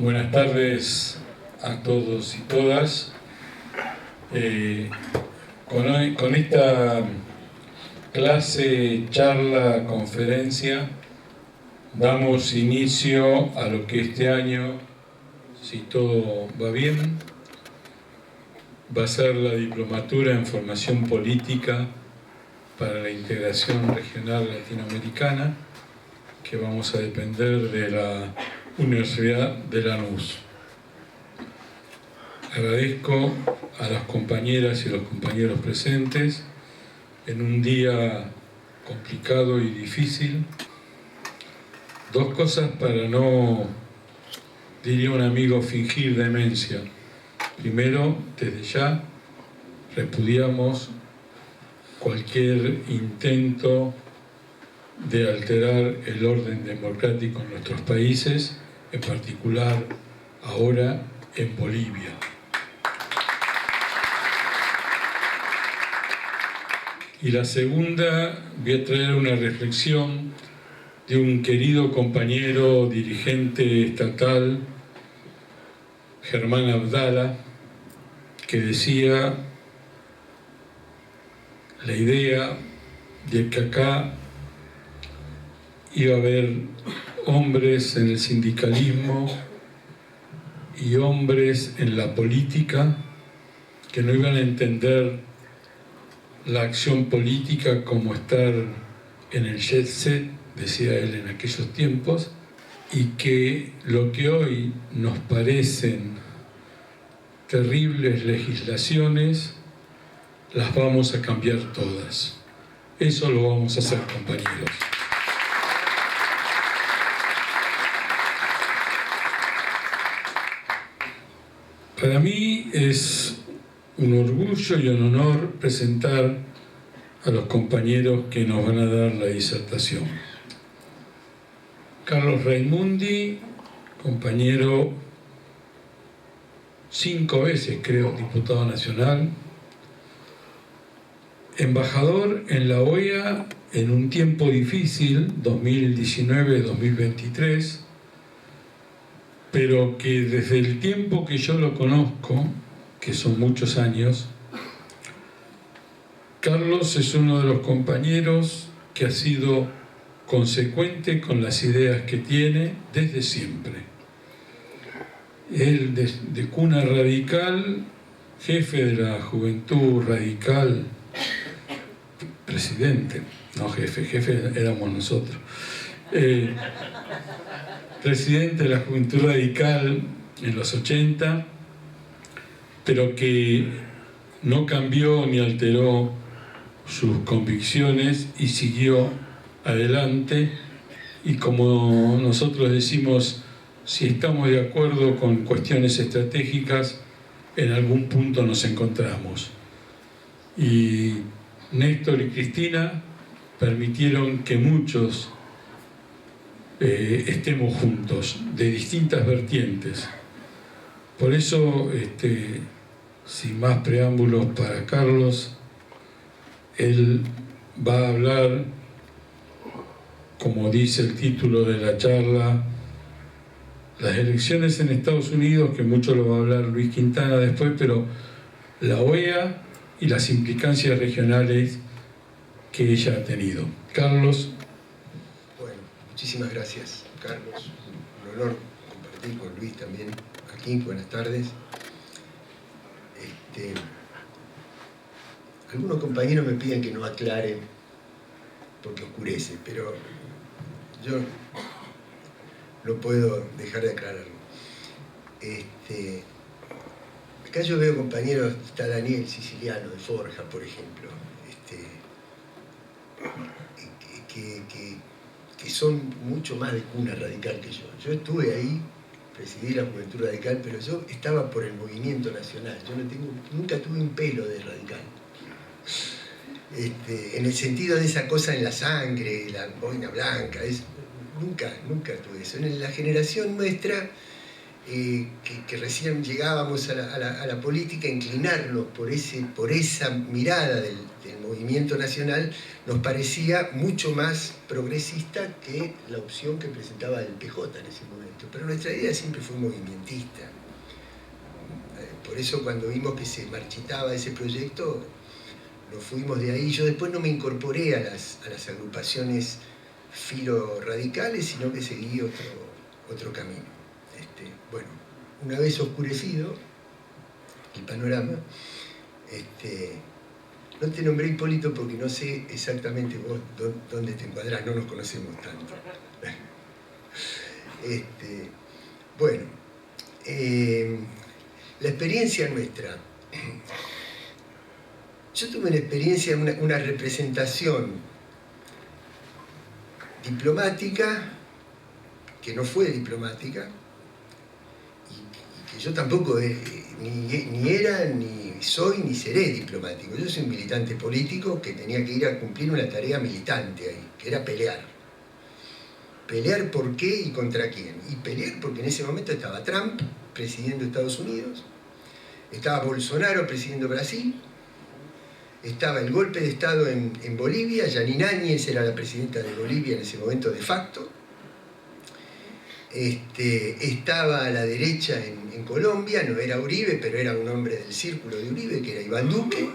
Buenas tardes a todos y todas. Con esta clase, charla, conferencia, damos inicio a lo que este año, si todo va bien, va a ser la diplomatura en formación política para la integración regional latinoamericana, que vamos a depender de la Universidad de Lanús. Agradezco a las compañeras y los compañeros presentes en un día complicado y difícil. Dos cosas para no, diría un amigo, fingir demencia. Primero, desde ya, repudiamos cualquier intento de alterar el orden democrático en nuestros países, en particular ahora en Bolivia. Y la segunda, voy a traer una reflexión de un querido compañero dirigente estatal, Germán Abdala, que decía la idea de que acá iba a haber hombres en el sindicalismo y hombres en la política que no iban a entender la acción política como estar en el jet set, decía él en aquellos tiempos, y que lo que hoy nos parecen terribles legislaciones las vamos a cambiar todas. Eso lo vamos a hacer, compañeros. Para mí es un orgullo y un honor presentar a los compañeros que nos van a dar la disertación. Carlos Raimundi, compañero 5 veces, creo, diputado nacional, embajador en la OEA en un tiempo difícil, 2019-2023, pero que desde el tiempo que yo lo conozco, que son muchos años, Carlos es uno de los compañeros que ha sido consecuente con las ideas que tiene desde siempre. Él, de cuna radical, jefe de la Juventud Radical, presidente, no jefe éramos nosotros, presidente de la Juventud Radical en los 80, pero que no cambió ni alteró sus convicciones y siguió adelante. Y como nosotros decimos, si estamos de acuerdo con cuestiones estratégicas, en algún punto nos encontramos. Y Néstor y Cristina permitieron que muchos estemos juntos, de distintas vertientes. Por eso, sin más preámbulos para Carlos, él va a hablar, como dice el título de la charla, las elecciones en Estados Unidos, que mucho lo va a hablar Luis Quintana después, pero la OEA y las implicancias regionales que ella ha tenido. Carlos. Bueno, muchísimas gracias, Carlos. Un honor compartir con Luis también aquí. Buenas tardes. Algunos compañeros me piden que no aclare porque oscurece, pero yo no puedo dejar de aclararlo. Acá yo veo compañeros, está Daniel Siciliano de Forja, por ejemplo, que son mucho más de cuna radical que yo. Yo estuve ahí, presidí la Juventud Radical, pero yo estaba por el movimiento nacional. Yo nunca tuve un pelo de radical. En el sentido de esa cosa en la sangre, la boina blanca, nunca tuve eso. En la generación nuestra, que recién llegábamos a la política, inclinarnos por esa mirada el movimiento nacional nos parecía mucho más progresista que la opción que presentaba el PJ en ese momento. Pero nuestra idea siempre fue movimentista. Por eso cuando vimos que se marchitaba ese proyecto, nos fuimos de ahí. Yo después no me incorporé a las agrupaciones filo-radicales, sino que seguí otro camino. Bueno, una vez oscurecido el panorama, no te nombré Hipólito porque no sé exactamente vos dónde te encuadrás, no nos conocemos tanto. Bueno, la experiencia nuestra. Yo tuve una experiencia, una representación diplomática que no fue diplomática y que yo tampoco ni era, ni soy, ni seré diplomático. Yo soy un militante político que tenía que ir a cumplir una tarea militante ahí, que era pelear. ¿Pelear por qué y contra quién? Y pelear porque en ese momento estaba Trump presidiendo Estados Unidos, estaba Bolsonaro presidiendo Brasil, estaba el golpe de Estado en Bolivia, Yanine Áñez era la presidenta de Bolivia en ese momento de facto, estaba a la derecha en Colombia, no era Uribe, pero era un hombre del círculo de Uribe, que era Iván Duque,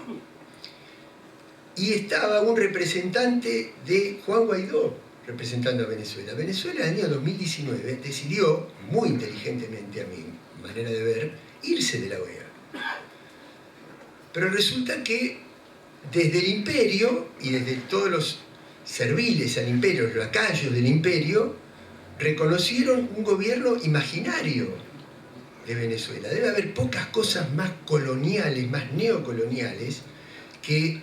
y estaba un representante de Juan Guaidó, representando a Venezuela. Venezuela en el año 2019 decidió, muy inteligentemente a mi manera de ver, irse de la OEA. Pero resulta que desde el imperio, y desde todos los serviles al imperio, los lacayos del imperio, reconocieron un gobierno imaginario de Venezuela. Debe haber pocas cosas más coloniales, más neocoloniales, que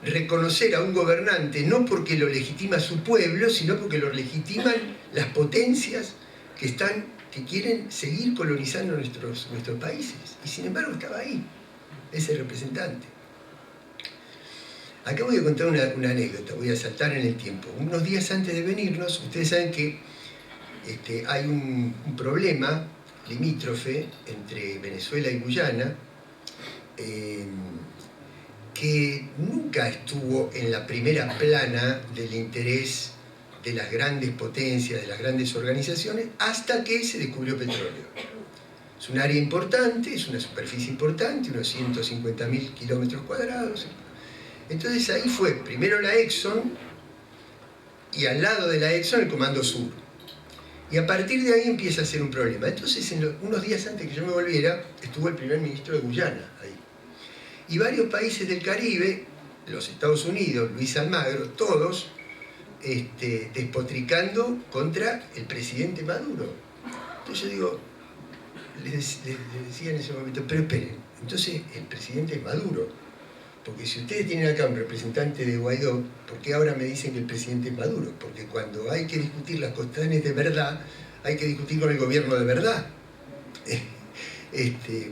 reconocer a un gobernante no porque lo legitima su pueblo, sino porque lo legitiman las potencias que quieren seguir colonizando nuestros países. Y sin embargo estaba ahí, ese representante. Acá voy a contar una anécdota, voy a saltar en el tiempo. Unos días antes de venirnos, ustedes saben que hay un problema limítrofe entre Venezuela y Guyana, que nunca estuvo en la primera plana del interés de las grandes potencias, de las grandes organizaciones, hasta que se descubrió petróleo. Es un área importante, es una superficie importante, unos 150.000 kilómetros cuadrados. Entonces ahí fue primero la Exxon y al lado de la Exxon el Comando Sur. Y a partir de ahí empieza a ser un problema. Entonces, unos días antes que yo me volviera, estuvo el primer ministro de Guyana ahí. Y varios países del Caribe, los Estados Unidos, Luis Almagro, todos despotricando contra el presidente Maduro. Entonces yo digo, les decía en ese momento, pero esperen, entonces el presidente es Maduro. Porque si ustedes tienen acá un representante de Guaidó, ¿por qué ahora me dicen que el presidente es Maduro? Porque cuando hay que discutir las cuestiones de verdad, hay que discutir con el gobierno de verdad.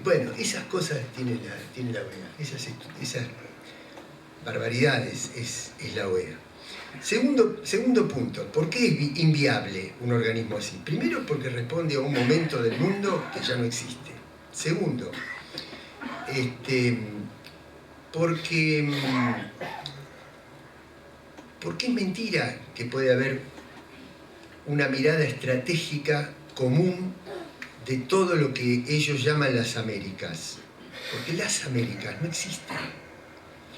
Bueno, esas cosas tiene la OEA, esas barbaridades es la OEA. Segundo punto, ¿por qué es inviable un organismo así? Primero, porque responde a un momento del mundo que ya no existe. Segundo, porque es mentira que puede haber una mirada estratégica común de todo lo que ellos llaman las Américas. Porque las Américas no existen.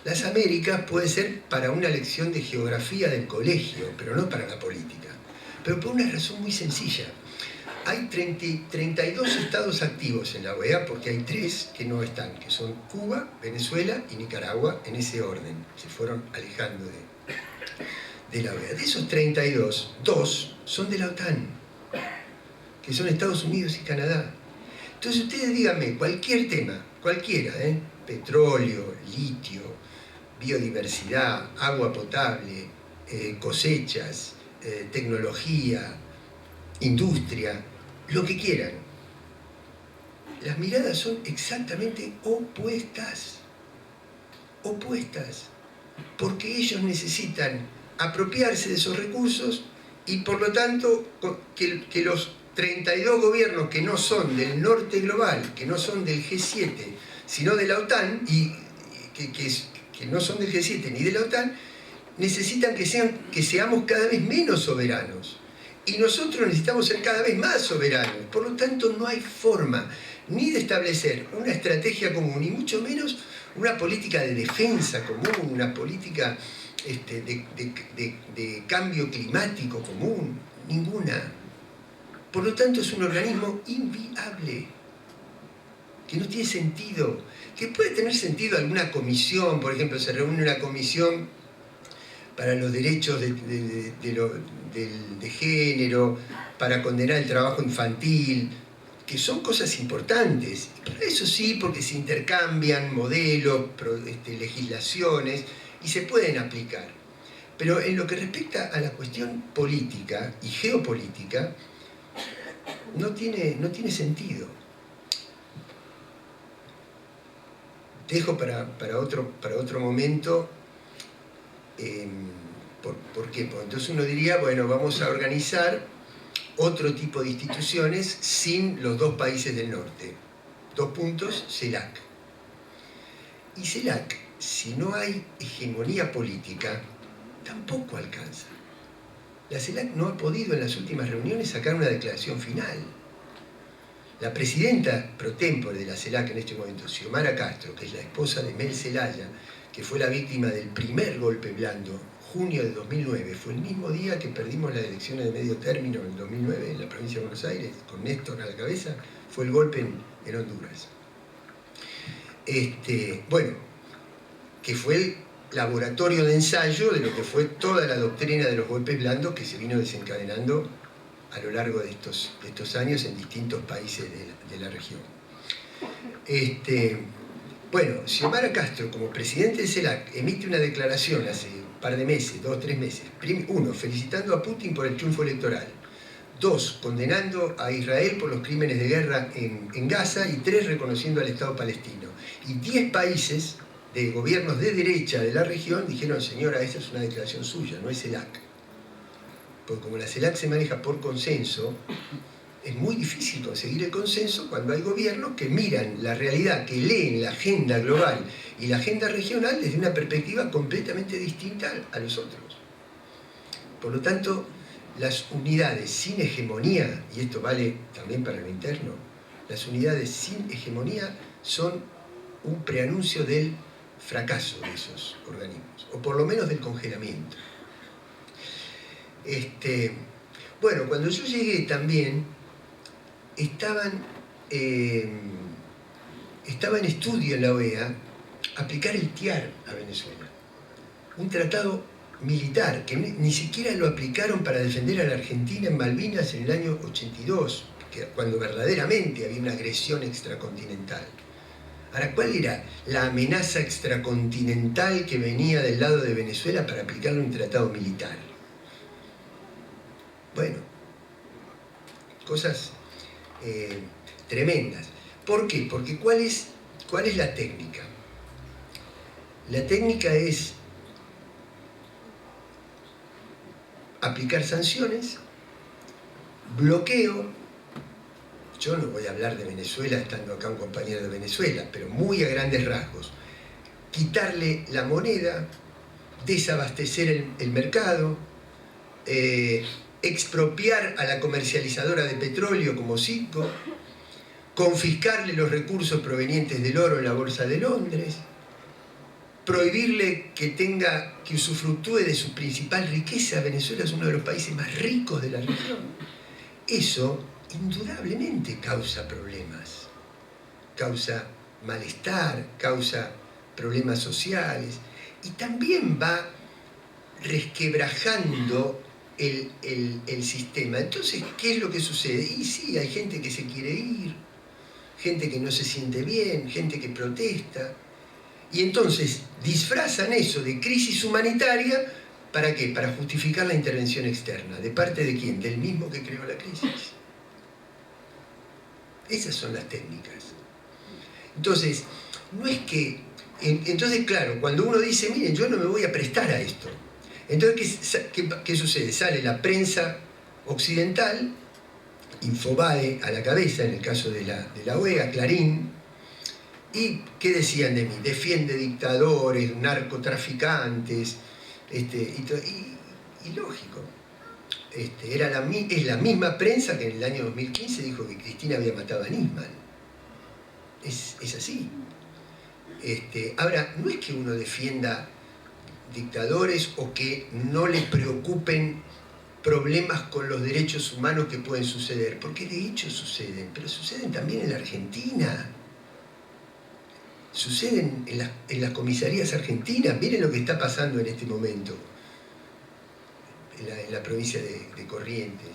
Las Américas puede ser para una lección de geografía del colegio, pero no para la política. Pero por una razón muy sencilla. Hay 32 estados activos en la OEA porque hay 3 que no están, que son Cuba, Venezuela y Nicaragua, en ese orden. Se fueron alejando de la OEA. De esos 32, 2 son de la OTAN, que son Estados Unidos y Canadá. Entonces ustedes díganme, cualquier tema, cualquiera, petróleo, litio, biodiversidad, agua potable, cosechas, tecnología, industria, lo que quieran. Las miradas son exactamente opuestas. Opuestas. Porque ellos necesitan apropiarse de esos recursos y por lo tanto que los 32 gobiernos que no son del norte global, que no son del G7, sino de la OTAN y que que no son del G7 ni de la OTAN, necesitan que seamos cada vez menos soberanos. Y nosotros necesitamos ser cada vez más soberanos. Por lo tanto, no hay forma ni de establecer una estrategia común, ni mucho menos una política de defensa común, una política de cambio climático común. Ninguna. Por lo tanto, es un organismo inviable, que no tiene sentido. Que puede tener sentido alguna comisión, por ejemplo, se reúne una comisión para los derechos de género, para condenar el trabajo infantil, que son cosas importantes. Eso sí, porque se intercambian modelos, legislaciones, y se pueden aplicar. Pero en lo que respecta a la cuestión política y geopolítica, no tiene sentido. Dejo para otro momento. ¿Por qué? Pues entonces uno diría, bueno, vamos a organizar otro tipo de instituciones sin los dos países del norte. 2 puntos, CELAC. Y CELAC, si no hay hegemonía política, tampoco alcanza. La CELAC no ha podido en las últimas reuniones sacar una declaración final. La presidenta pro tempore de la CELAC en este momento, Xiomara Castro, que es la esposa de Mel Zelaya, que fue la víctima del primer golpe blando, junio de 2009, fue el mismo día que perdimos las elecciones de medio término en 2009 en la provincia de Buenos Aires, con Néstor a la cabeza, fue el golpe en Honduras. Bueno, que fue el laboratorio de ensayo de lo que fue toda la doctrina de los golpes blandos que se vino desencadenando a lo largo de estos años en distintos países de la región. Bueno, Xiomara Castro, como presidente de CELAC, emite una declaración hace un par de meses, 2 o 3 meses. 1, felicitando a Putin por el triunfo electoral. 2, condenando a Israel por los crímenes de guerra en Gaza. Y 3, reconociendo al Estado palestino. Y 10 países de gobiernos de derecha de la región dijeron, señora, esa es una declaración suya, no es CELAC. Porque como la CELAC se maneja por consenso, es muy difícil conseguir el consenso cuando hay gobiernos que miran la realidad, que leen la agenda global y la agenda regional desde una perspectiva completamente distinta a los otros. Por lo tanto, las unidades sin hegemonía, y esto vale también para lo interno, las unidades sin hegemonía son un preanuncio del fracaso de esos organismos, o por lo menos del congelamiento. Bueno, cuando yo llegué también, estaba en estudio en la OEA aplicar el TIAR a Venezuela. Un tratado militar que ni siquiera lo aplicaron para defender a la Argentina en Malvinas en el año 82, cuando verdaderamente había una agresión extracontinental. Ahora, ¿cuál era la amenaza extracontinental que venía del lado de Venezuela para aplicarle un tratado militar? Bueno, cosas tremendas. ¿Por qué? Porque ¿cuál es la técnica? La técnica es aplicar sanciones, bloqueo. Yo no voy a hablar de Venezuela estando acá un compañero de Venezuela, pero muy a grandes rasgos. Quitarle la moneda, desabastecer el mercado, expropiar a la comercializadora de petróleo como Citgo, confiscarle los recursos provenientes del oro en la Bolsa de Londres, prohibirle que usufructúe de su principal riqueza. Venezuela es uno de los países más ricos de la región. Eso indudablemente causa problemas, causa malestar, causa problemas sociales y también va resquebrajando el sistema. Entonces, ¿qué es lo que sucede? Y sí, hay gente que se quiere ir, gente que no se siente bien, gente que protesta, y entonces disfrazan eso de crisis humanitaria. ¿Para qué? Para justificar la intervención externa. ¿De parte de quién? Del mismo que creó la crisis. Esas son las técnicas. Entonces, no es que... Entonces, claro, cuando uno dice, miren, yo no me voy a prestar a esto. Entonces, ¿qué sucede? Sale la prensa occidental, Infobae a la cabeza, en el caso de la OEA, Clarín, ¿Y qué decían de mí? Defiende dictadores, narcotraficantes, y lógico. Es la misma prensa que en el año 2015 dijo que Cristina había matado a Nisman. Es así. Ahora, no es que uno defienda dictadores o que no les preocupen problemas con los derechos humanos que pueden suceder, porque de hecho suceden, pero suceden también en la Argentina. Suceden en las comisarías argentinas. Miren lo que está pasando en este momento en la provincia de Corrientes.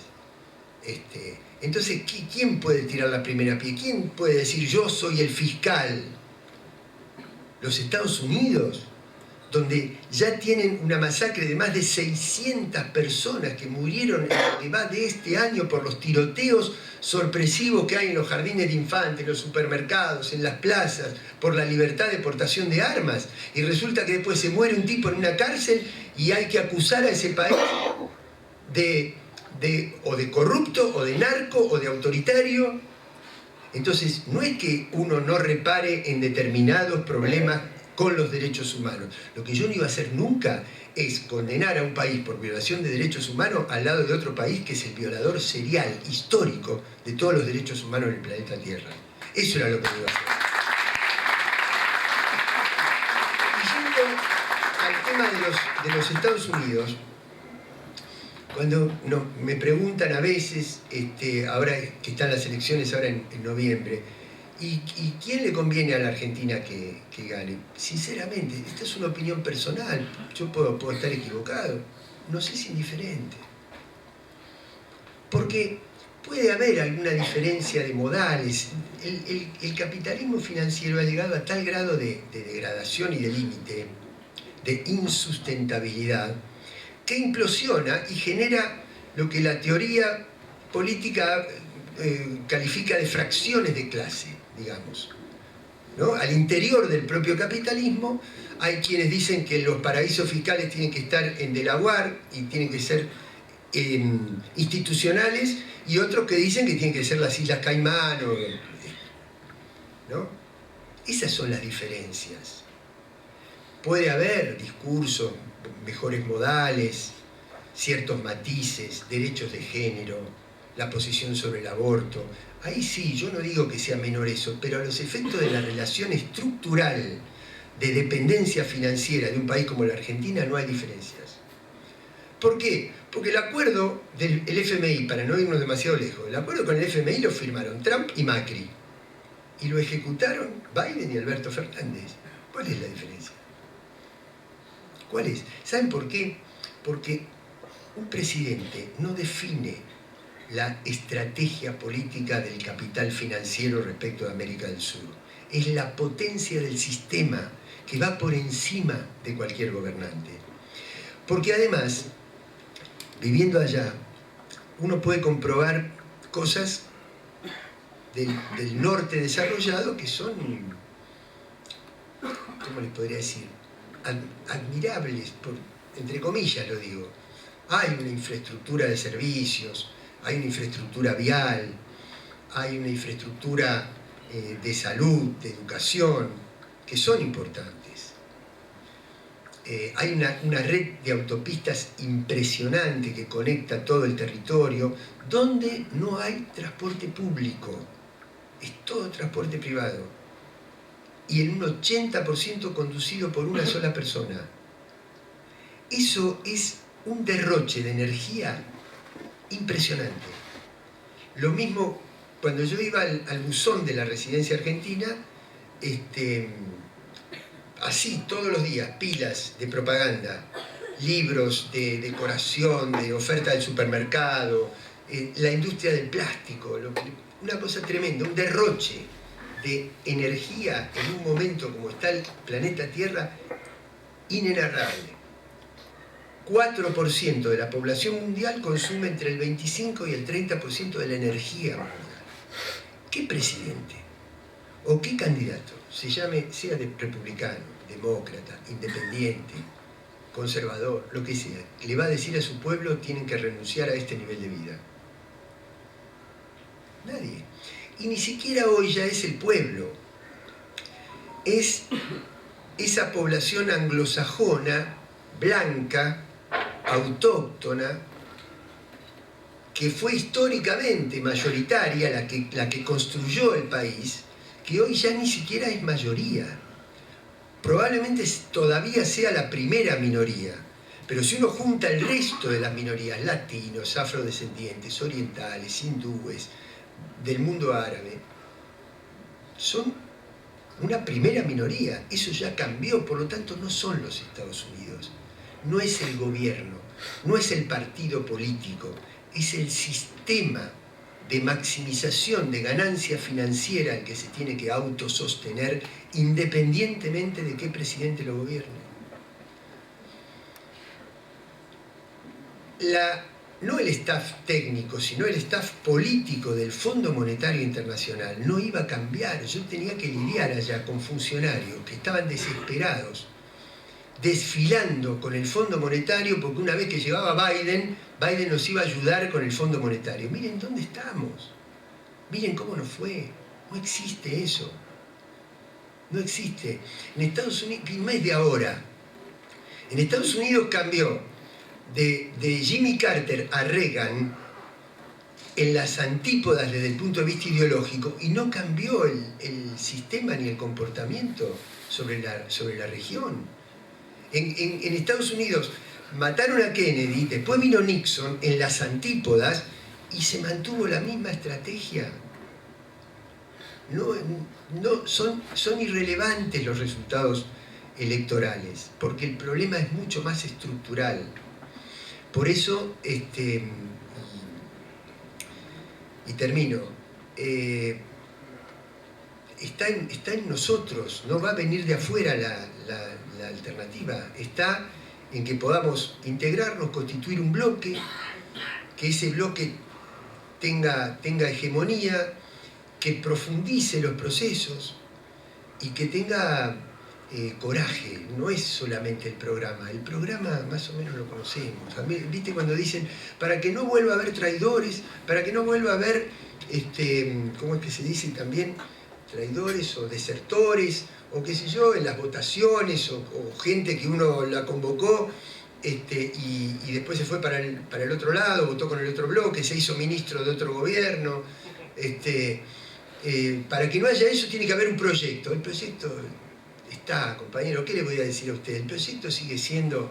Entonces, ¿quién puede tirar la primera piedra? ¿Quién puede decir yo soy el fiscal? Los Estados Unidos, donde ya tienen una masacre de más de 600 personas que murieron en lo que va de este año por los tiroteos sorpresivos que hay en los jardines de infantes, en los supermercados, en las plazas, por la libertad de portación de armas. Y resulta que después se muere un tipo en una cárcel y hay que acusar a ese país o de corrupto, o de narco, o de autoritario. Entonces, no es que uno no repare en determinados problemas con los derechos humanos. Lo que yo no iba a hacer nunca es condenar a un país por violación de derechos humanos al lado de otro país que es el violador serial, histórico, de todos los derechos humanos en el planeta Tierra. Eso era lo que yo iba a hacer. Y yendo al tema de los Estados Unidos, cuando me preguntan a veces, ahora que están las elecciones ahora en noviembre, ¿y quién le conviene a la Argentina que gane? Sinceramente, esta es una opinión personal, yo puedo estar equivocado, no sé si indiferente. Porque puede haber alguna diferencia de modales. El capitalismo financiero ha llegado a tal grado de degradación y de límite, de insustentabilidad, que implosiona y genera lo que la teoría política califica de fracciones de clase, digamos, ¿no? Al interior del propio capitalismo hay quienes dicen que los paraísos fiscales tienen que estar en Delaware y tienen que ser institucionales, y otros que dicen que tienen que ser las Islas Caimán, ¿no? Esas son las diferencias. Puede haber discursos, mejores modales, ciertos matices, derechos de género, la posición sobre el aborto. Ahí sí, yo no digo que sea menor eso, pero a los efectos de la relación estructural de dependencia financiera de un país como la Argentina no hay diferencias. ¿Por qué? Porque el acuerdo del FMI, para no irnos demasiado lejos, el acuerdo con el FMI lo firmaron Trump y Macri, y lo ejecutaron Biden y Alberto Fernández. ¿Cuál es la diferencia? ¿Cuál es? ¿Saben por qué? Porque un presidente no define la estrategia política del capital financiero respecto de América del Sur. Es la potencia del sistema que va por encima de cualquier gobernante. Porque además, viviendo allá, uno puede comprobar cosas del norte desarrollado que son, ¿cómo les podría decir?, admirables, entre comillas lo digo. Hay una infraestructura de servicios, hay una infraestructura vial, hay una infraestructura de salud, de educación, que son importantes. Hay una red de autopistas impresionante que conecta todo el territorio, donde no hay transporte público, es todo transporte privado. Y en un 80% conducido por una sola persona. Eso es un derroche de energía impresionante. Lo mismo cuando yo iba al buzón de la residencia argentina, así todos los días, pilas de propaganda, libros de decoración, de oferta del supermercado, la industria del plástico, una cosa tremenda, un derroche de energía en un momento como está el planeta Tierra, inenarrable. 4% de la población mundial consume entre el 25 y el 30% de la energía mundial. ¿Qué presidente o qué candidato, sea de republicano, demócrata, independiente, conservador, lo que sea, le va a decir a su pueblo tienen que renunciar a este nivel de vida? Nadie. Y ni siquiera hoy ya es el pueblo. es esa población anglosajona, blanca, autóctona, que fue históricamente mayoritaria, la que construyó el país, que hoy ya ni siquiera es mayoría. Probablemente todavía sea la primera minoría, pero si uno junta el resto de las minorías, latinos, afrodescendientes, orientales, hindúes, del mundo árabe, son una primera minoría. Eso ya cambió, por lo tanto no son los Estados Unidos, no es el gobierno, no es el partido político, es el sistema de maximización de ganancia financiera al que se tiene que autosostener independientemente de qué presidente lo gobierne. No el staff técnico, sino el staff político del Fondo Monetario Internacional no iba a cambiar. Yo tenía que lidiar allá con funcionarios que estaban desesperados, desfilando con el Fondo Monetario, porque una vez que llegaba Biden nos iba a ayudar con el Fondo Monetario. Miren dónde estamos, miren cómo nos fue. No existe eso, no existe. En Estados Unidos, no es de ahora, en Estados Unidos cambió de Jimmy Carter a Reagan en las antípodas desde el punto de vista ideológico, y no cambió el sistema ni el comportamiento sobre la región. En Estados Unidos mataron a Kennedy, después vino Nixon en las antípodas y se mantuvo la misma estrategia. Son irrelevantes los resultados electorales, porque el problema es mucho más estructural. Por eso, y termino, está en nosotros, no va a venir de afuera la alternativa, está en que podamos integrarnos, constituir un bloque, que ese bloque tenga hegemonía, que profundice los procesos y que tenga coraje. No es solamente el programa más o menos lo conocemos. ¿Viste cuando dicen, para que no vuelva a haber traidores, para que no vuelva a haber, ¿cómo es que se dice también? Traidores o desertores, o qué sé yo, en las votaciones, o gente que uno la convocó y después se fue para el otro lado, votó con el otro bloque, se hizo ministro de otro gobierno. Para que no haya eso tiene que haber un proyecto. El proyecto está, compañero, ¿qué le voy a decir a usted? El proyecto sigue siendo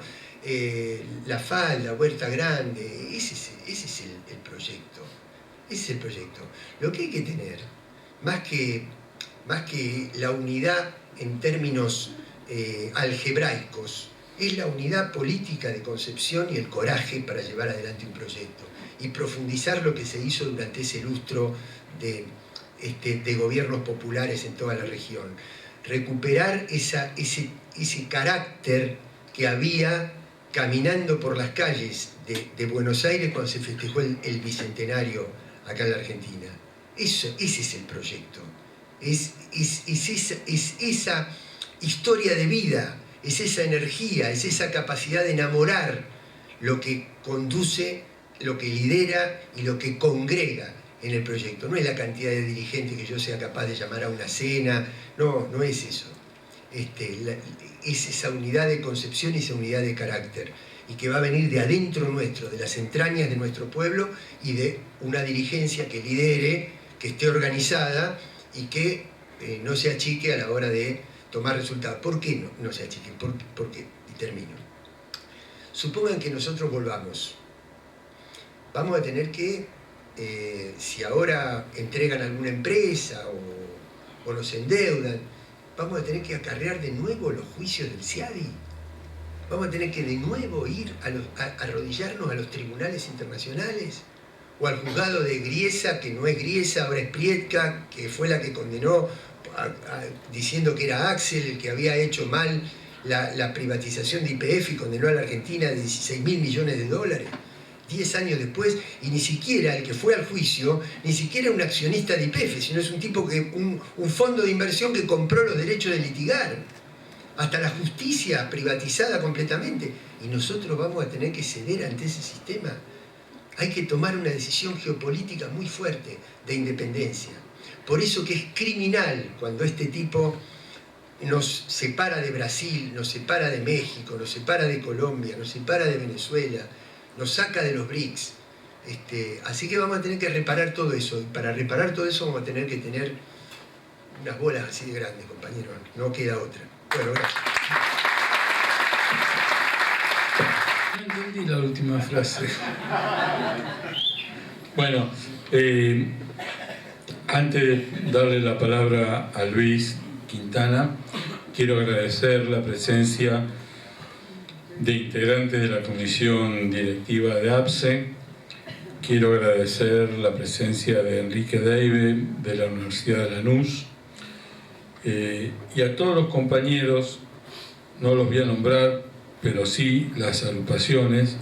La Falda, Huerta Grande. Ese es el proyecto. Ese es el proyecto. Lo que hay que tener, más que la unidad en términos algebraicos, es la unidad política de concepción y el coraje para llevar adelante un proyecto y profundizar lo que se hizo durante ese lustro de gobiernos populares en toda la región. Recuperar ese carácter que había caminando por las calles de Buenos Aires cuando se festejó el bicentenario acá en la Argentina. Ese es el proyecto. Es esa historia de vida, es esa energía, es esa capacidad de enamorar lo que conduce, lo que lidera y lo que congrega en el proyecto. No es la cantidad de dirigentes que yo sea capaz de llamar a una cena, no es eso. Es esa unidad de concepción y esa unidad de carácter, y que va a venir de adentro nuestro, de las entrañas de nuestro pueblo, y de una dirigencia que lidere, que esté organizada y que no se achique a la hora de tomar resultados. ¿Por qué no se achique? ¿Por qué? Y termino. Supongan que nosotros volvamos. Vamos a tener que, si ahora entregan alguna empresa o nos endeudan, vamos a tener que acarrear de nuevo los juicios del CIADI. Vamos a tener que de nuevo ir a arrodillarnos a los tribunales internacionales, o al juzgado de Griesa, que no es Griesa, ahora es Prietka, que fue la que condenó diciendo que era Axel el que había hecho mal la privatización de YPF y condenó a la Argentina de $16.000 millones. 10 años después, y ni siquiera el que fue al juicio, ni siquiera un accionista de YPF, sino es un tipo un fondo de inversión que compró los derechos de litigar. Hasta la justicia privatizada completamente. Y nosotros vamos a tener que ceder ante ese sistema. Hay que tomar una decisión geopolítica muy fuerte de independencia. Por eso que es criminal cuando este tipo nos separa de Brasil, nos separa de México, nos separa de Colombia, nos separa de Venezuela, nos saca de los BRICS. Así que vamos a tener que reparar todo eso. Y para reparar todo eso vamos a tener que tener unas bolas así de grandes, compañeros. No queda otra. Bueno, gracias. No entendí la última frase. Bueno, antes de darle la palabra a Luis Quintana, quiero agradecer la presencia de integrantes de la comisión directiva de APSE. Quiero agradecer la presencia de Enrique Deive de la Universidad de Lanús, y a todos los compañeros, no los voy a nombrar, pero sí las agrupaciones: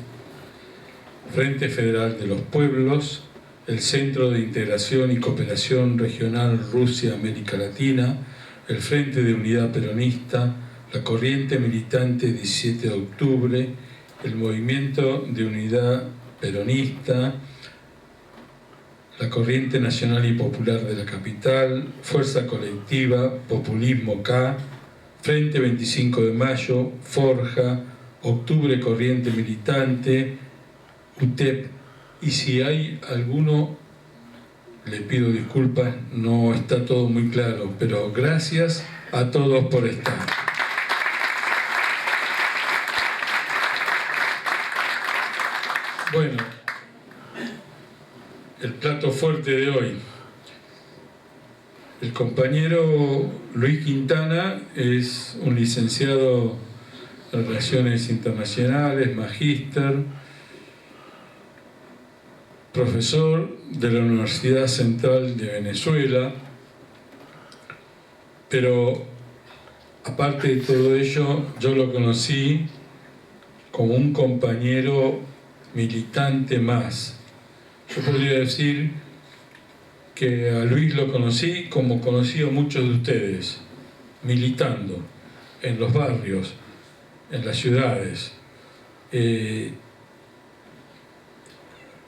Frente Federal de los Pueblos, el Centro de Integración y Cooperación Regional Rusia-América Latina, el Frente de Unidad Peronista, la Corriente Militante 17 de Octubre, el Movimiento de Unidad Peronista, la Corriente Nacional y Popular de la Capital, Fuerza Colectiva, Populismo K, Frente 25 de Mayo, Forja, Octubre Corriente Militante, UTEP. Y si hay alguno, le pido disculpas, no está todo muy claro, pero gracias a todos por estar. Bueno, el plato fuerte de hoy. El compañero Luis Quintana es un licenciado en Relaciones Internacionales, magíster, profesor de la Universidad Central de Venezuela, pero aparte de todo ello, yo lo conocí como un compañero militante más. Yo podría decir que a Luis lo conocí como conocí a muchos de ustedes, militando en los barrios, en las ciudades,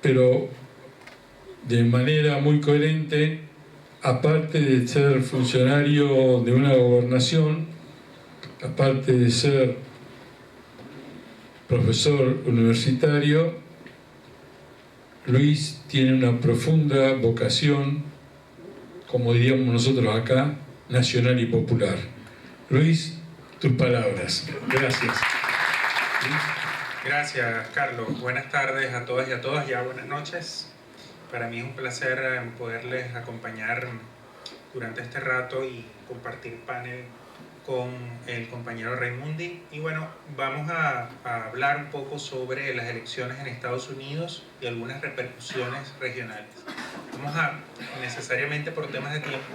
pero de manera muy coherente, aparte de ser funcionario de una gobernación, aparte de ser profesor universitario, Luis tiene una profunda vocación, como diríamos nosotros acá, nacional y popular. Luis, tus palabras. Gracias. Gracias, Carlos. Buenas tardes a todas y a todas, ya buenas noches. Para mí es un placer poderles acompañar durante este rato y compartir panel con el compañero Raimundi. Y bueno, vamos a hablar un poco sobre las elecciones en Estados Unidos y algunas repercusiones regionales. Vamos a, necesariamente por temas de tiempo,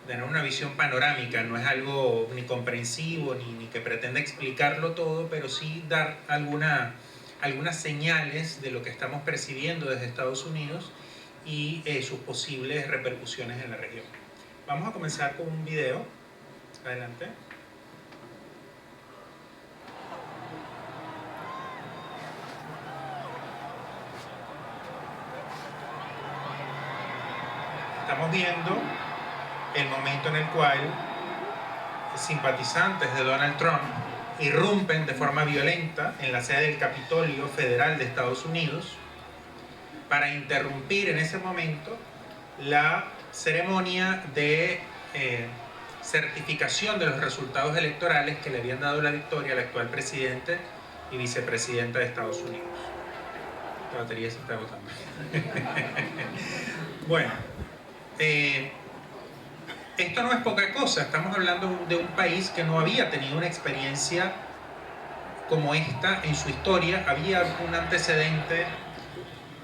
tener una visión panorámica. No es algo ni comprensivo ni que pretenda explicarlo todo, pero sí dar algunas señales de lo que estamos percibiendo desde Estados Unidos y sus posibles repercusiones en la región. Vamos a comenzar con un video. Adelante. Estamos viendo el momento en el cual simpatizantes de Donald Trump irrumpen de forma violenta en la sede del Capitolio Federal de Estados Unidos para interrumpir en ese momento la ceremonia de certificación de los resultados electorales que le habían dado la victoria al actual presidente y vicepresidenta de Estados Unidos. La batería se está agotando. Bueno, esto no es poca cosa. Estamos hablando de un país que no había tenido una experiencia como esta en su historia. Había un antecedente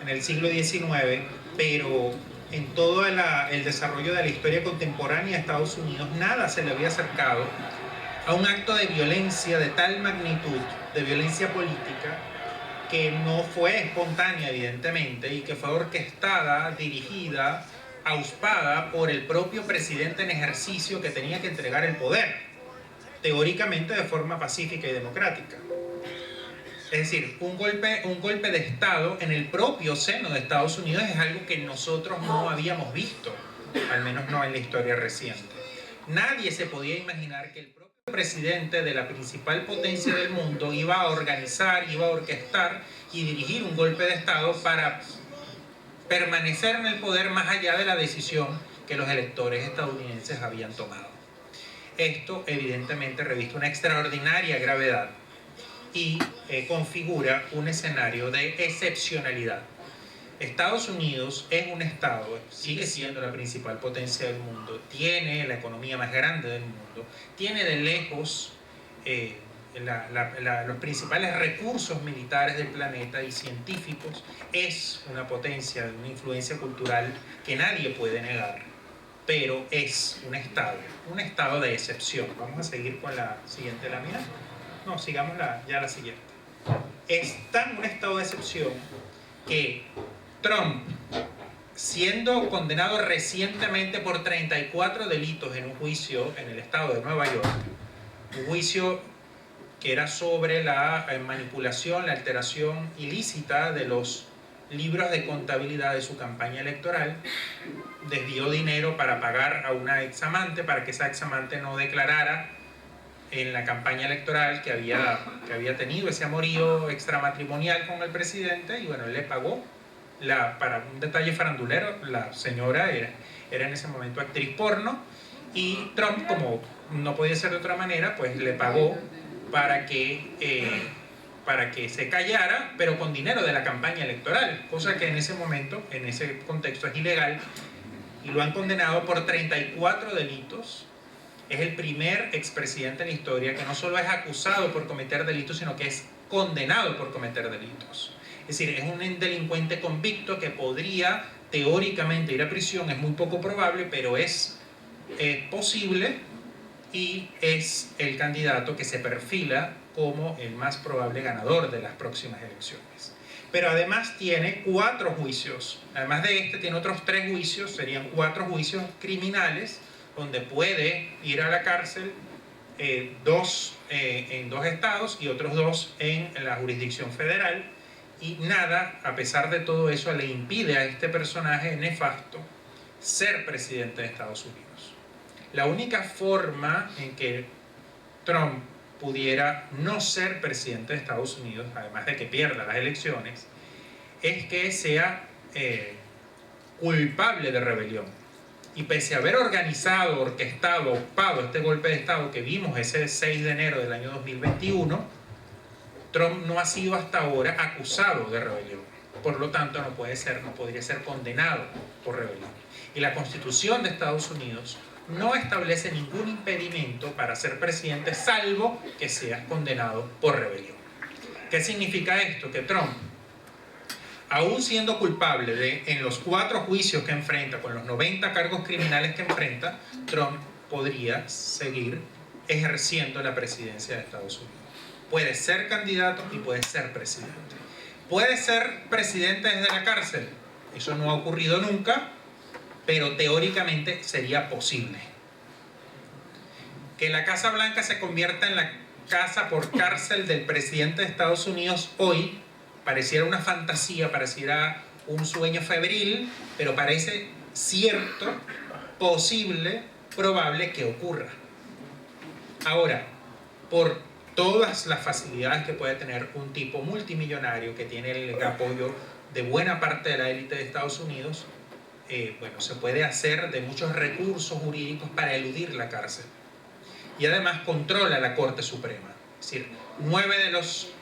en el siglo XIX, pero en todo el desarrollo de la historia contemporánea de Estados Unidos, nada se le había acercado a un acto de violencia de tal magnitud, de violencia política, que no fue espontánea, evidentemente, y que fue orquestada, dirigida, auspada por el propio presidente en ejercicio que tenía que entregar el poder, teóricamente de forma pacífica y democrática. Es decir, un golpe de Estado en el propio seno de Estados Unidos es algo que nosotros no habíamos visto, al menos no en la historia reciente. Nadie se podía imaginar que el propio presidente de la principal potencia del mundo iba a organizar, iba a orquestar y dirigir un golpe de Estado para permanecer en el poder más allá de la decisión que los electores estadounidenses habían tomado. Esto evidentemente reviste una extraordinaria gravedad y configura un escenario de excepcionalidad. Estados Unidos es un estado, sigue siendo la principal potencia del mundo, tiene la economía más grande del mundo, tiene de lejos los principales recursos militares del planeta y científicos, es una potencia, una influencia cultural que nadie puede negar, pero es un estado de excepción. Vamos a seguir con la siguiente lámina. No, sigamos ya la siguiente. Es tan un estado de excepción que Trump, siendo condenado recientemente por 34 delitos en un juicio en el estado de Nueva York, un juicio que era sobre la manipulación, la alteración ilícita de los libros de contabilidad de su campaña electoral, desvió dinero para pagar a una examante para que esa examante no declarara en la campaña electoral que había tenido ese amorío extramatrimonial con el presidente, y bueno, él le pagó. Para un detalle farandulero, la señora era en ese momento actriz porno, y Trump, como no podía ser de otra manera, pues le pagó para que se callara, pero con dinero de la campaña electoral, cosa que en ese momento, en ese contexto, es ilegal, y lo han condenado por 34 delitos. Es el primer expresidente en la historia que no solo es acusado por cometer delitos, sino que es condenado por cometer delitos. Es decir, es un delincuente convicto que podría teóricamente ir a prisión, es muy poco probable, pero es posible, y es el candidato que se perfila como el más probable ganador de las próximas elecciones. Pero además tiene 4 juicios, además de este tiene otros 3 juicios, serían 4 juicios criminales, donde puede ir a la cárcel, 2 en 2 estados y otros 2 en la jurisdicción federal. Y nada, a pesar de todo eso, le impide a este personaje nefasto ser presidente de Estados Unidos. La única forma en que Trump pudiera no ser presidente de Estados Unidos, además de que pierda las elecciones, es que sea culpable de rebelión. Y pese a haber organizado, orquestado, ocupado este golpe de Estado que vimos ese 6 de enero del año 2021, Trump no ha sido hasta ahora acusado de rebelión. Por lo tanto, no podría ser condenado por rebelión. Y la Constitución de Estados Unidos no establece ningún impedimento para ser presidente, salvo que seas condenado por rebelión. ¿Qué significa esto? Que Trump, aún siendo culpable en los 4 juicios que enfrenta, con los 90 cargos criminales que enfrenta, Trump podría seguir ejerciendo la presidencia de Estados Unidos. Puede ser candidato y puede ser presidente. Puede ser presidente desde la cárcel. Eso no ha ocurrido nunca, pero teóricamente sería posible. Que la Casa Blanca se convierta en la casa por cárcel del presidente de Estados Unidos hoy pareciera una fantasía, pareciera un sueño febril, pero parece cierto, posible, probable que ocurra. Ahora, por todas las facilidades que puede tener un tipo multimillonario que tiene el apoyo de buena parte de la élite de Estados Unidos, bueno, se puede hacer de muchos recursos jurídicos para eludir la cárcel. Y además controla la Corte Suprema. Es decir, 9 de los...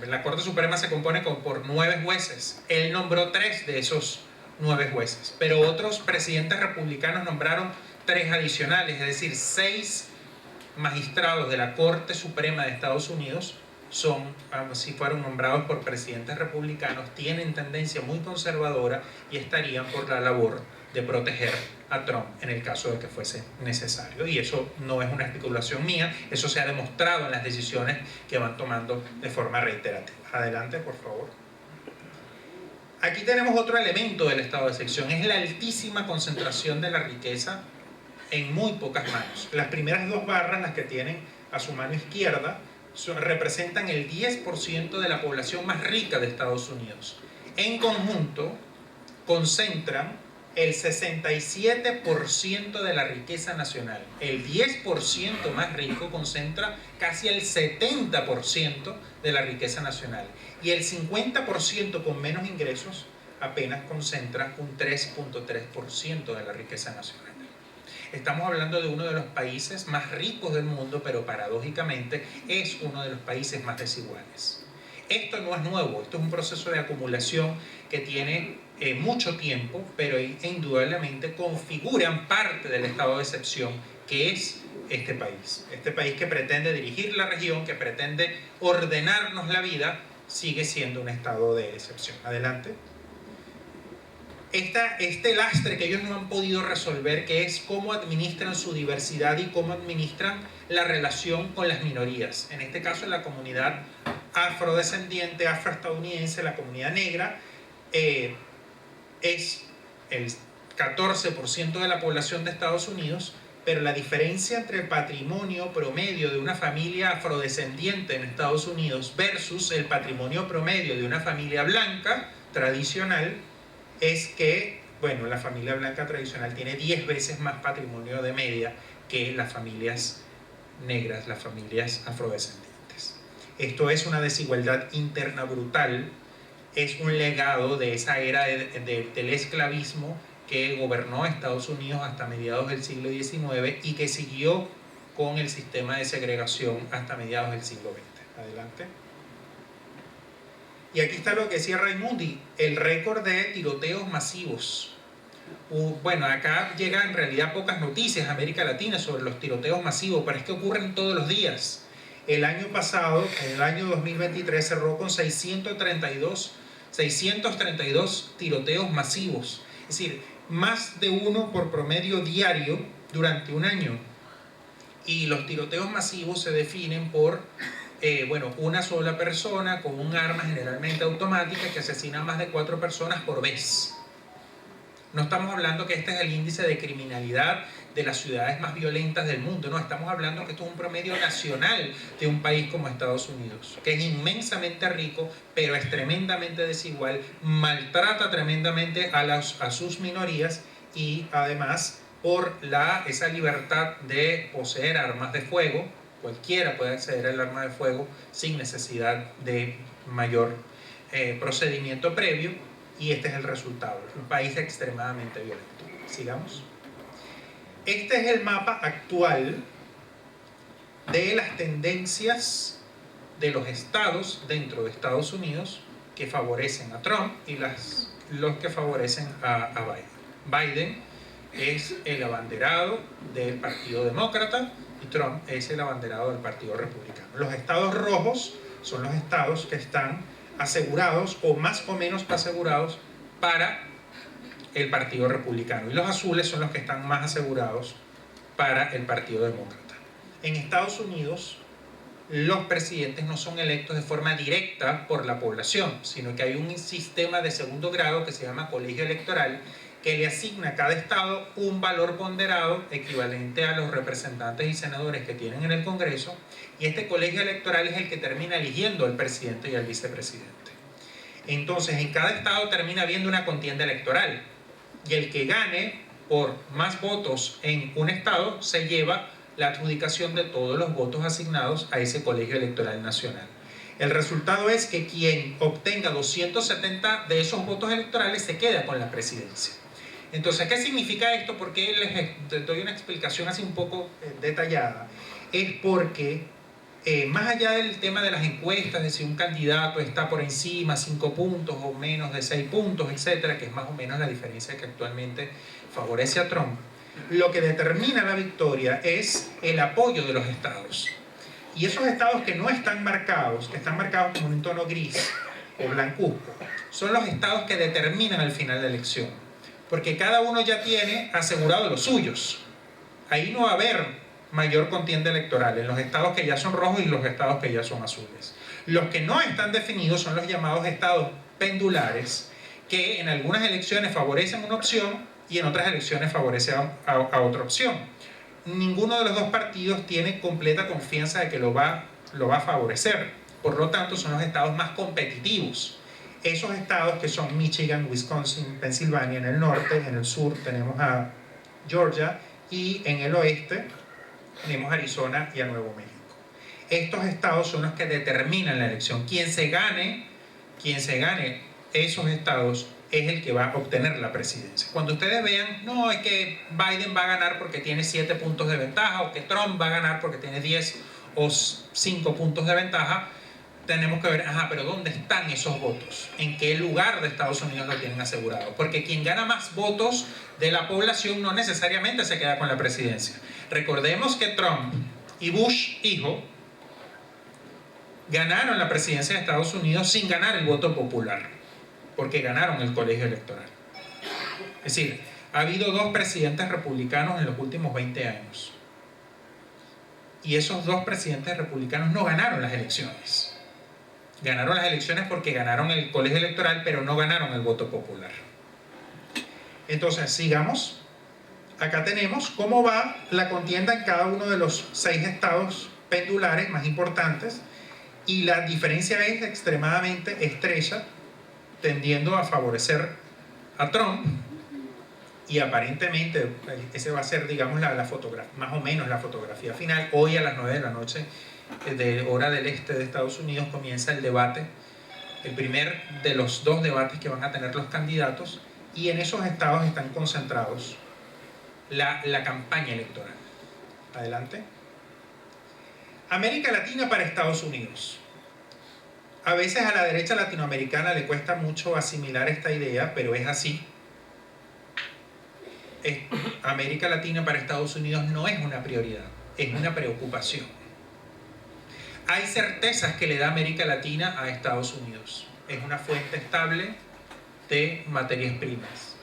la Corte Suprema se compone por 9 jueces. Él nombró 3 de esos 9 jueces. Pero otros presidentes republicanos nombraron 3 adicionales, es decir, 6 magistrados de la Corte Suprema de Estados Unidos si fueron nombrados por presidentes republicanos, tienen tendencia muy conservadora y estarían por la labor de proteger a Trump en el caso de que fuese necesario. Y eso no es una especulación mía, eso se ha demostrado en las decisiones que van tomando de forma reiterativa. Adelante, por favor. Aquí tenemos otro elemento del estado de excepción, es la altísima concentración de la riqueza en muy pocas manos. Las primeras 2 barras, las que tienen a su mano izquierda, representan el 10% de la población más rica de Estados Unidos. En conjunto, concentran el 67% de la riqueza nacional. El 10% más rico concentra casi el 70% de la riqueza nacional. Y el 50% con menos ingresos apenas concentra un 3.3% de la riqueza nacional. Estamos hablando de uno de los países más ricos del mundo, pero paradójicamente es uno de los países más desiguales. Esto no es nuevo, esto es un proceso de acumulación que tiene mucho tiempo, pero indudablemente configuran parte del estado de excepción que es este país. Este país que pretende dirigir la región, que pretende ordenarnos la vida, sigue siendo un estado de excepción. Adelante. Este lastre que ellos no han podido resolver, que es cómo administran su diversidad y cómo administran la relación con las minorías. En este caso, la comunidad afrodescendiente, afroestadounidense, la comunidad negra, es el 14% de la población de Estados Unidos, pero la diferencia entre el patrimonio promedio de una familia afrodescendiente en Estados Unidos versus el patrimonio promedio de una familia blanca tradicional es que, bueno, la familia blanca tradicional tiene 10 veces más patrimonio de media que las familias negras, las familias afrodescendientes. Esto es una desigualdad interna brutal, es un legado de esa era del esclavismo que gobernó Estados Unidos hasta mediados del siglo XIX y que siguió con el sistema de segregación hasta mediados del siglo XX. Adelante. Y aquí está lo que decía Raimundi, el récord de tiroteos masivos. Bueno, acá llegan en realidad pocas noticias a América Latina sobre los tiroteos masivos, pero es que ocurren todos los días. El año pasado, en el año 2023, cerró con 632 tiroteos masivos. Es decir, más de uno por promedio diario durante un año. Y los tiroteos masivos se definen por una sola persona con un arma generalmente automática que asesina a más de 4 personas por vez. No estamos hablando que este es el índice de criminalidad de las ciudades más violentas del mundo, no, estamos hablando que esto es un promedio nacional de un país como Estados Unidos, que es inmensamente rico, pero es tremendamente desigual, maltrata tremendamente a sus minorías y además por esa libertad de poseer armas de fuego. Cualquiera puede acceder al arma de fuego sin necesidad de mayor procedimiento previo, y este es el resultado, un país extremadamente violento. Sigamos. Este es el mapa actual de las tendencias de los estados dentro de Estados Unidos que favorecen a Trump y los que favorecen a Biden. Biden es el abanderado del Partido Demócrata y Trump es el abanderado del Partido Republicano. Los estados rojos son los estados que están asegurados o más o menos asegurados para el Partido Republicano y los azules son los que están más asegurados para el Partido Demócrata. En Estados Unidos los presidentes no son electos de forma directa por la población, sino que hay un sistema de segundo grado que se llama colegio electoral que le asigna a cada estado un valor ponderado equivalente a los representantes y senadores que tienen en el Congreso, y este colegio electoral es el que termina eligiendo al presidente y al vicepresidente. Entonces, en cada estado termina habiendo una contienda electoral, y el que gane por más votos en un estado se lleva la adjudicación de todos los votos asignados a ese colegio electoral nacional. El resultado es que quien obtenga 270 de esos votos electorales se queda con la presidencia. Entonces, ¿qué significa esto? Porque les doy una explicación así un poco detallada. Es porque, más allá del tema de las encuestas, de si un candidato está por encima 5 puntos o menos de 6 puntos, etcétera, que es más o menos la diferencia que actualmente favorece a Trump, lo que determina la victoria es el apoyo de los estados. Y esos estados que no están marcados, que están marcados como en un tono gris o blancuzco, son los estados que determinan al final de la elección. Porque cada uno ya tiene asegurado los suyos. Ahí no va a haber mayor contienda electoral en los estados que ya son rojos y los estados que ya son azules. Los que no están definidos son los llamados estados pendulares, que en algunas elecciones favorecen una opción y en otras elecciones favorecen a otra opción. Ninguno de los dos partidos tiene completa confianza de que lo va a favorecer. Por lo tanto, son los estados más competitivos. Esos estados que son Michigan, Wisconsin, Pensilvania en el norte, en el sur tenemos a Georgia y en el oeste tenemos a Arizona y a Nuevo México. Estos estados son los que determinan la elección. Quien se gane esos estados es el que va a obtener la presidencia. Cuando ustedes vean, no, es que Biden va a ganar porque tiene 7 puntos de ventaja, o que Trump va a ganar porque tiene 10 o 5 puntos de ventaja, tenemos que ver, pero ¿dónde están esos votos? ¿En qué lugar de Estados Unidos lo tienen asegurado? Porque quien gana más votos de la población no necesariamente se queda con la presidencia. Recordemos que Trump y Bush hijo ganaron la presidencia de Estados Unidos sin ganar el voto popular, porque ganaron el colegio electoral. Es decir, ha habido 2 presidentes republicanos en los últimos 20 años. Y esos 2 presidentes republicanos no ganaron las elecciones. Ganaron las elecciones porque ganaron el colegio electoral, pero no ganaron el voto popular. Entonces, sigamos. Acá tenemos cómo va la contienda en cada uno de los 6 estados pendulares más importantes, y la diferencia es extremadamente estrecha, tendiendo a favorecer a Trump, y aparentemente ese va a ser, digamos, la fotografía, más o menos la fotografía final. Hoy a las 9 de la noche, de hora del este de Estados Unidos, comienza el debate, el primer de los 2 debates que van a tener los candidatos, y en esos estados están concentrados la campaña electoral. Adelante. América Latina para Estados Unidos. A veces a la derecha latinoamericana le cuesta mucho asimilar esta idea, pero es así. América Latina para Estados Unidos no es una prioridad, es una preocupación. Hay certezas que le da América Latina a Estados Unidos. Es una fuente estable de materias primas.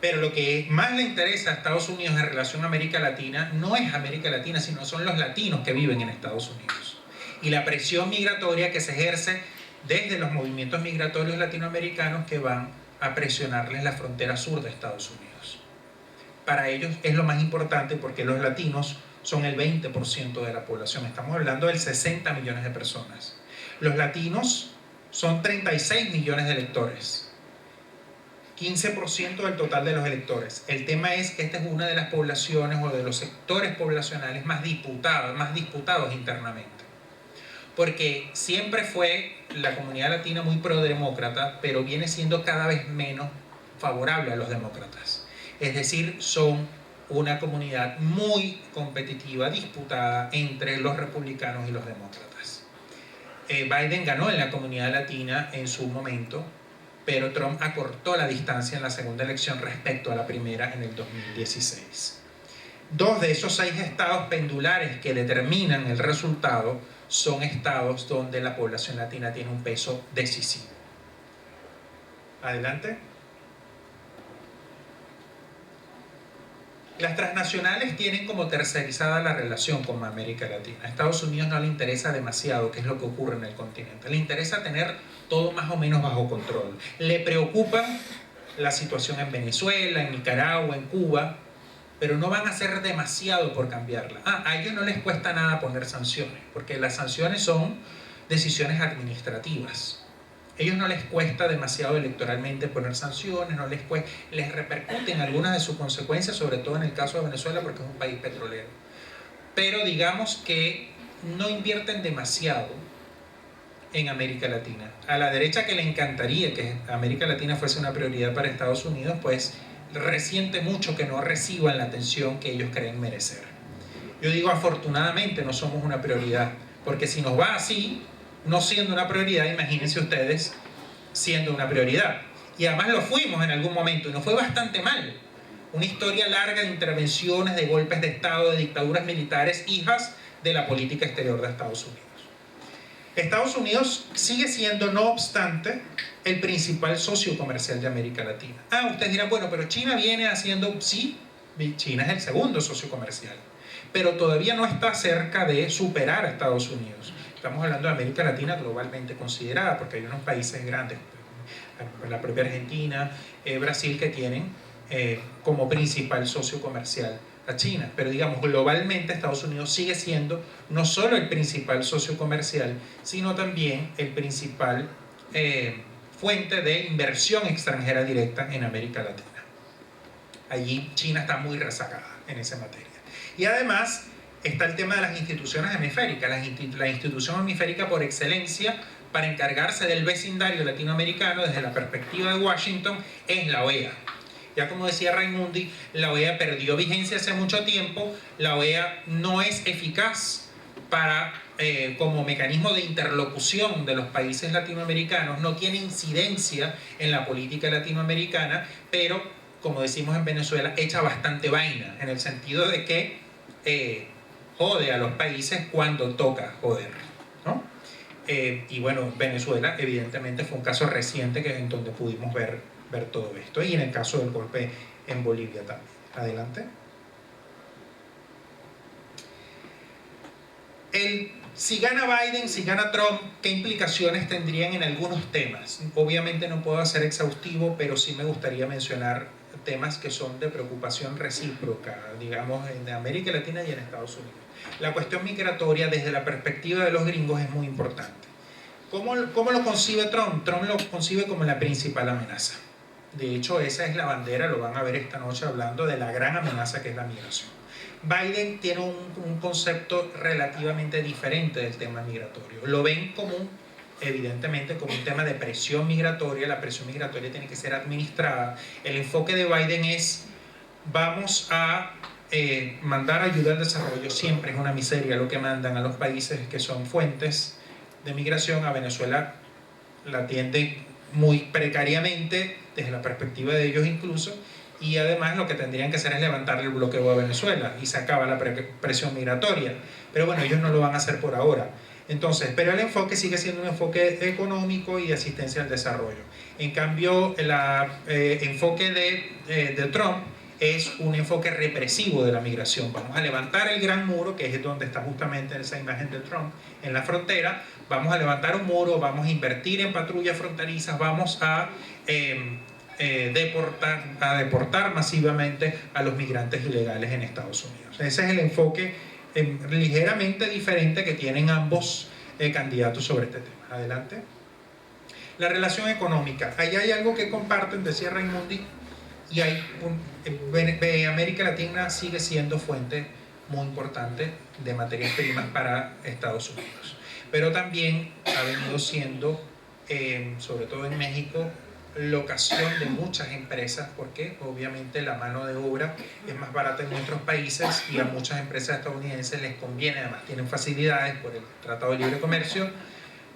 Pero lo que más le interesa a Estados Unidos en relación a América Latina no es América Latina, sino son los latinos que viven en Estados Unidos. Y la presión migratoria que se ejerce desde los movimientos migratorios latinoamericanos que van a presionarles la frontera sur de Estados Unidos. Para ellos es lo más importante, porque los latinos son el 20% de la población. Estamos hablando de 60 millones de personas. Los latinos son 36 millones de electores. 15% del total de los electores. El tema es que esta es una de las poblaciones o de los sectores poblacionales más disputados internamente. Porque siempre fue la comunidad latina muy prodemócrata, pero viene siendo cada vez menos favorable a los demócratas. Es decir, son una comunidad muy competitiva, disputada entre los republicanos y los demócratas. Biden ganó en la comunidad latina en su momento, pero Trump acortó la distancia en la segunda elección respecto a la primera en el 2016. 2 de esos 6 estados pendulares que determinan el resultado son estados donde la población latina tiene un peso decisivo. Adelante. Las transnacionales tienen como tercerizada la relación con América Latina. A Estados Unidos no le interesa demasiado qué es lo que ocurre en el continente. Le interesa tener todo más o menos bajo control. Le preocupa la situación en Venezuela, en Nicaragua, en Cuba, pero no van a hacer demasiado por cambiarla. A ellos no les cuesta nada poner sanciones, porque las sanciones son decisiones administrativas. A ellos no les cuesta demasiado electoralmente poner sanciones, les repercuten algunas de sus consecuencias, sobre todo en el caso de Venezuela, porque es un país petrolero. Pero digamos que no invierten demasiado en América Latina. A la derecha, que le encantaría que América Latina fuese una prioridad para Estados Unidos, pues resiente mucho que no reciban la atención que ellos creen merecer. Yo digo, afortunadamente no somos una prioridad, porque si nos va así, no siendo una prioridad, imagínense ustedes siendo una prioridad. Y además lo fuimos en algún momento, y nos fue bastante mal. Una historia larga de intervenciones, de golpes de Estado, de dictaduras militares, hijas de la política exterior de Estados Unidos. Estados Unidos sigue siendo, no obstante, el principal socio comercial de América Latina. Ustedes dirán, bueno, pero China viene haciendo... Sí, China es el segundo socio comercial, pero todavía no está cerca de superar a Estados Unidos. Estamos hablando de América Latina globalmente considerada, porque hay unos países grandes, la propia Argentina, Brasil, que tienen como principal socio comercial a China. Pero digamos, globalmente Estados Unidos sigue siendo no solo el principal socio comercial, sino también el principal fuente de inversión extranjera directa en América Latina. Allí China está muy rezagada en esa materia. Y además está el tema de las instituciones hemisféricas. La institución hemisférica por excelencia para encargarse del vecindario latinoamericano desde la perspectiva de Washington es la OEA. Ya como decía Raimundi, la OEA perdió vigencia hace mucho tiempo. La OEA no es eficaz como mecanismo de interlocución de los países latinoamericanos, no tiene incidencia en la política latinoamericana, pero, como decimos en Venezuela, echa bastante vaina, en el sentido de que jode a los países cuando toca joder, ¿no? Y bueno, Venezuela evidentemente fue un caso reciente en donde pudimos ver todo esto, y en el caso del golpe en Bolivia también. Adelante. Si gana Biden, si gana Trump, ¿qué implicaciones tendrían en algunos temas? Obviamente no puedo ser exhaustivo, pero sí me gustaría mencionar temas que son de preocupación recíproca, digamos, en América Latina y en Estados Unidos. La cuestión migratoria desde la perspectiva de los gringos es muy importante. ¿Cómo lo concibe Trump? Trump lo concibe como la principal amenaza. De hecho, esa es la bandera, lo van a ver esta noche hablando de la gran amenaza que es la migración. Biden tiene un concepto relativamente diferente del tema migratorio. Lo ven evidentemente como un tema de presión migratoria. La presión migratoria tiene que ser administrada. El enfoque de Biden es: vamos a mandar ayuda al desarrollo. Siempre es una miseria lo que mandan a los países que son fuentes de migración. A Venezuela la atiende muy precariamente desde la perspectiva de ellos incluso, y además lo que tendrían que hacer es levantar el bloqueo a Venezuela y se acaba la presión migratoria, pero bueno, ellos no lo van a hacer por ahora. Entonces, pero el enfoque sigue siendo un enfoque económico y de asistencia al desarrollo. En cambio, el enfoque de Trump es un enfoque represivo de la migración. Vamos a levantar el gran muro, que es donde está justamente esa imagen de Trump, en la frontera. Vamos a levantar un muro, vamos a invertir en patrullas fronterizas, vamos a deportar masivamente a los migrantes ilegales en Estados Unidos. Ese es el enfoque ligeramente diferente que tienen ambos candidatos sobre este tema. Adelante. La relación económica. Ahí hay algo que comparten, decía Raimundi, y América Latina sigue siendo fuente muy importante de materias primas para Estados Unidos, pero también ha venido siendo, sobre todo en México, locación de muchas empresas, porque obviamente la mano de obra es más barata en nuestros países y a muchas empresas estadounidenses les conviene, además tienen facilidades por el Tratado de Libre Comercio,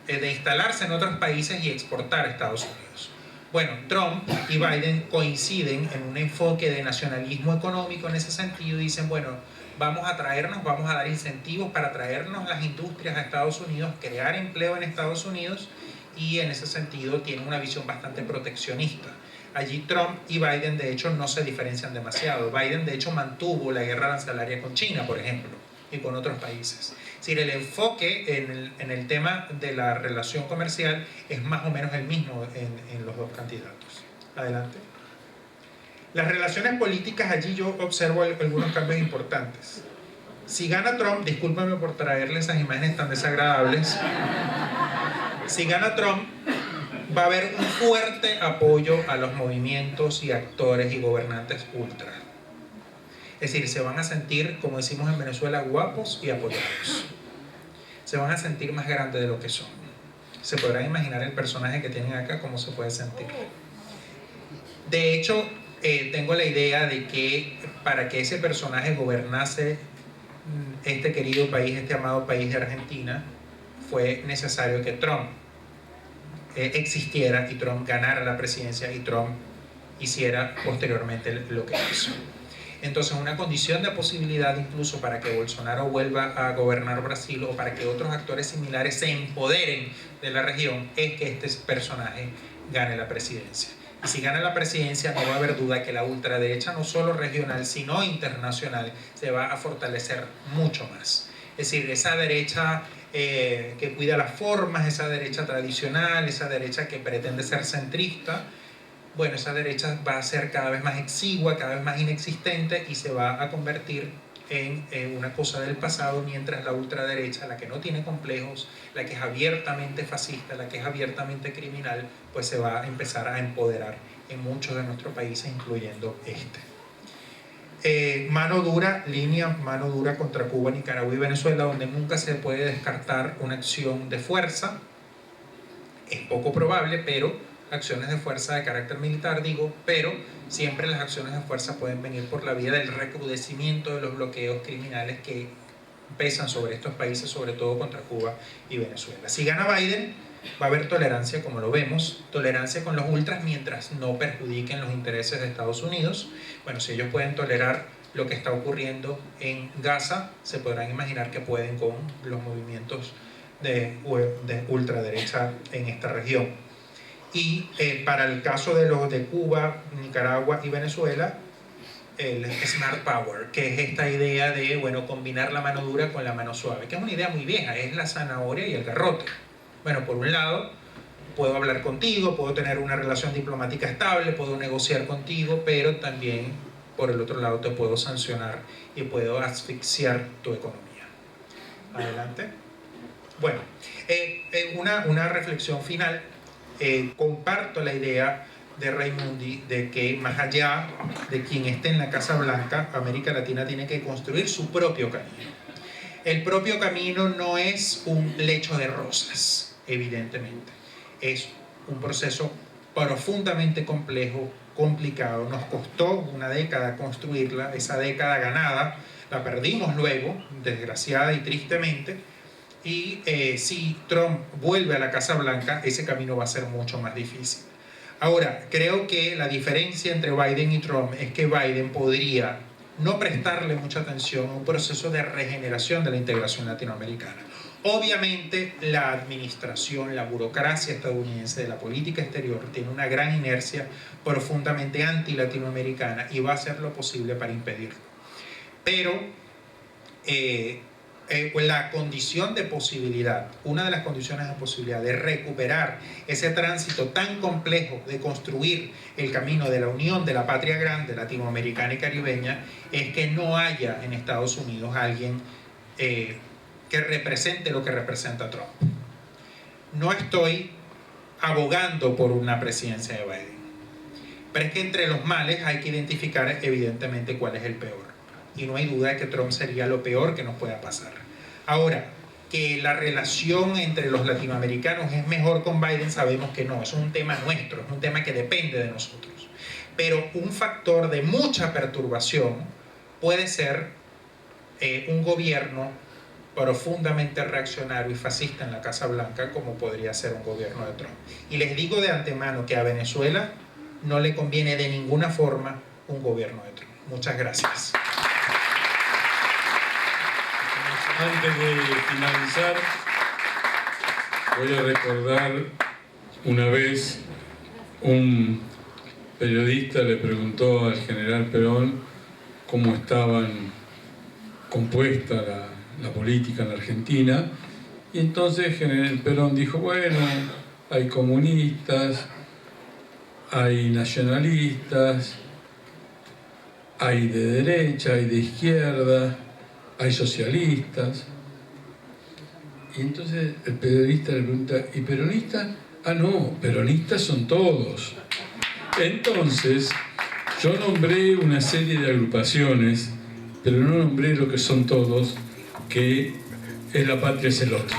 de instalarse en otros países y exportar a Estados Unidos. Bueno, Trump y Biden coinciden en un enfoque de nacionalismo económico en ese sentido. Dicen, bueno, vamos a dar incentivos para traernos las industrias a Estados Unidos, crear empleo en Estados Unidos, y en ese sentido tienen una visión bastante proteccionista. Allí Trump y Biden de hecho no se diferencian demasiado. Biden de hecho mantuvo la guerra arancelaria con China, por ejemplo, y con otros países. Es decir, el enfoque en el tema de la relación comercial es más o menos el mismo en los dos candidatos. Adelante. Las relaciones políticas, allí yo observo algunos cambios importantes. Si gana Trump, discúlpenme por traerle esas imágenes tan desagradables, si gana Trump, va a haber un fuerte apoyo a los movimientos y actores y gobernantes ultra. Es decir, se van a sentir, como decimos en Venezuela, guapos y apoyados. Se van a sentir más grandes de lo que son. Se podrán imaginar el personaje que tienen acá, cómo se puede sentir. De hecho, tengo la idea de que para que ese personaje gobernase este querido país, este amado país de Argentina, fue necesario que Trump existiera y Trump ganara la presidencia y Trump hiciera posteriormente lo que hizo. Entonces, una condición de posibilidad incluso para que Bolsonaro vuelva a gobernar Brasil o para que otros actores similares se empoderen de la región es que este personaje gane la presidencia. Y si gana la presidencia, no va a haber duda que la ultraderecha, no solo regional, sino internacional, se va a fortalecer mucho más. Es decir, esa derecha que cuida las formas, esa derecha tradicional, esa derecha que pretende ser centrista, bueno, esa derecha va a ser cada vez más exigua, cada vez más inexistente y se va a convertir en una cosa del pasado, mientras la ultraderecha, la que no tiene complejos, la que es abiertamente fascista, la que es abiertamente criminal, pues se va a empezar a empoderar en muchos de nuestros países, incluyendo este. Mano dura, línea mano dura contra Cuba, Nicaragua y Venezuela, donde nunca se puede descartar una acción de fuerza. Es poco probable, pero acciones de fuerza de carácter militar, digo, pero siempre las acciones de fuerza pueden venir por la vía del recrudecimiento de los bloqueos criminales que pesan sobre estos países, sobre todo contra Cuba y Venezuela. Si gana Biden, va a haber tolerancia, como lo vemos, tolerancia con los ultras mientras no perjudiquen los intereses de Estados Unidos. Bueno, si ellos pueden tolerar lo que está ocurriendo en Gaza, se podrán imaginar que pueden con los movimientos de ultraderecha en esta región. Y para el caso de los de Cuba, Nicaragua y Venezuela, el Smart Power, que es esta idea de, bueno, combinar la mano dura con la mano suave, que es una idea muy vieja, es la zanahoria y el garrote. Bueno, por un lado, puedo hablar contigo, puedo tener una relación diplomática estable, puedo negociar contigo, pero también, por el otro lado, te puedo sancionar y puedo asfixiar tu economía. Adelante. Bueno, una reflexión final. Comparto la idea de Raimundi de que más allá de quien esté en la Casa Blanca, América Latina tiene que construir su propio camino. El propio camino no es un lecho de rosas, evidentemente. Es un proceso profundamente complejo, complicado. Nos costó una década construirla, esa década ganada la perdimos luego, desgraciada y tristemente. Y si Trump vuelve a la Casa Blanca, ese camino va a ser mucho más difícil. Ahora, creo que la diferencia entre Biden y Trump es que Biden podría no prestarle mucha atención a un proceso de regeneración de la integración latinoamericana. Obviamente, la administración, la burocracia estadounidense de la política exterior tiene una gran inercia profundamente anti-latinoamericana y va a hacer lo posible para impedirlo. Pero la condición de posibilidad, una de las condiciones de posibilidad de recuperar ese tránsito tan complejo de construir el camino de la unión de la patria grande latinoamericana y caribeña, es que no haya en Estados Unidos alguien que represente lo que representa Trump. No estoy abogando por una presidencia de Biden, pero es que entre los males hay que identificar evidentemente cuál es el peor. Y no hay duda de que Trump sería lo peor que nos pueda pasar. Ahora, que la relación entre los latinoamericanos es mejor con Biden, sabemos que no. Es un tema nuestro, es un tema que depende de nosotros. Pero un factor de mucha perturbación puede ser un gobierno profundamente reaccionario y fascista en la Casa Blanca, como podría ser un gobierno de Trump. Y les digo de antemano que a Venezuela no le conviene de ninguna forma un gobierno de Trump. Muchas gracias. Antes de finalizar, voy a recordar una vez un periodista le preguntó al general Perón cómo estaban compuesta la política en la Argentina, y entonces el general Perón dijo, bueno, hay comunistas, hay nacionalistas, hay de derecha, hay de izquierda, hay socialistas. Y entonces el periodista le pregunta, ¿y peronistas? Ah, no, peronistas son todos. Entonces, yo nombré una serie de agrupaciones, pero no nombré lo que son todos, que es la patria es el otro.